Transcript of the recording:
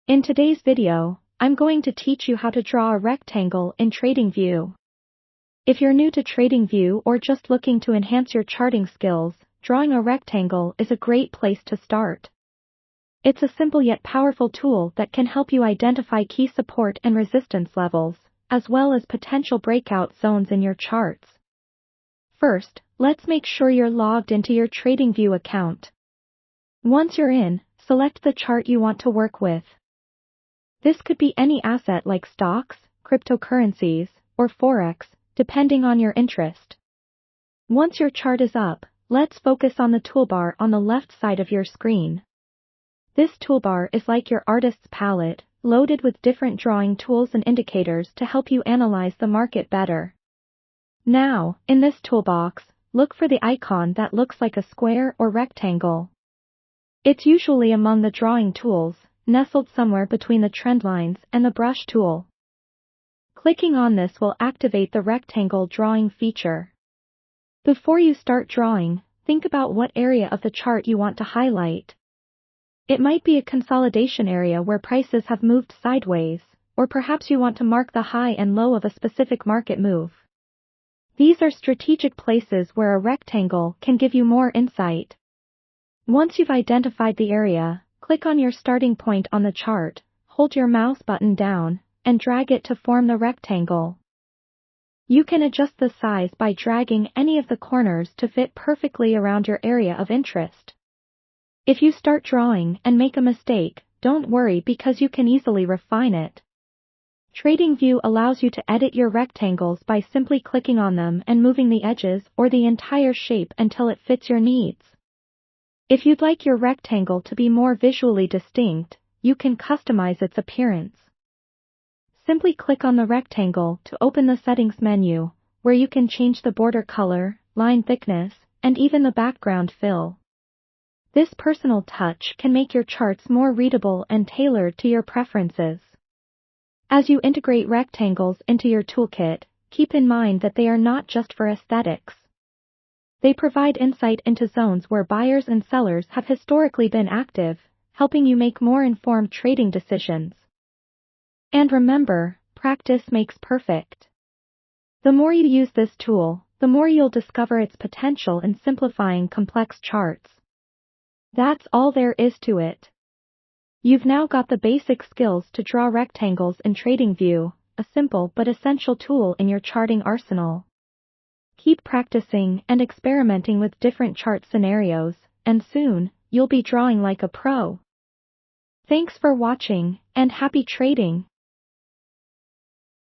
In today's video, I'm going to teach you how to draw a rectangle in Tradingview. If you're new to Tradingview or just looking to enhance your charting skills, drawing a rectangle is a great place to start. It's a simple yet powerful tool that can help you identify key support and resistance levels, as well as potential breakout zones in your charts. First, let's make sure you're logged into your Tradingview account. Once you're in, select the chart you want to work with. This could be any asset like stocks, cryptocurrencies, or Forex, depending on your interest. Once your chart is up, let's focus on the toolbar on the left side of your screen. This toolbar is like your artist's palette, loaded with different drawing tools and indicators to help you analyze the market better. Now, in this toolbox, look for the icon that looks like a square or rectangle. It's usually among the drawing tools, nestled somewhere between the trend lines and the brush tool. Clicking on this will activate the rectangle drawing feature. Before you start drawing, think about what area of the chart you want to highlight. It might be a consolidation area where prices have moved sideways, or perhaps you want to mark the high and low of a specific market move. These are strategic places where a rectangle can give you more insight. Once you've identified the area, click on your starting point on the chart, hold your mouse button down, and drag it to form the rectangle. You can adjust the size by dragging any of the corners to fit perfectly around your area of interest. If you start drawing and make a mistake, don't worry because you can easily refine it. Tradingview allows you to edit your rectangles by simply clicking on them and moving the edges or the entire shape until it fits your needs. If you'd like your rectangle to be more visually distinct, you can customize its appearance. Simply click on the rectangle to open the settings menu, where you can change the border color, line thickness, and even the background fill. This personal touch can make your charts more readable and tailored to your preferences. As you integrate rectangles into your toolkit, keep in mind that they are not just for aesthetics. They provide insight into zones where buyers and sellers have historically been active, helping you make more informed trading decisions. And remember, practice makes perfect. The more you use this tool, the more you'll discover its potential in simplifying complex charts. That's all there is to it. You've now got the basic skills to draw rectangles in Tradingview, a simple but essential tool in your charting arsenal. Keep practicing and experimenting with different chart scenarios, and soon, you'll be drawing like a pro. Thanks for watching, and happy trading!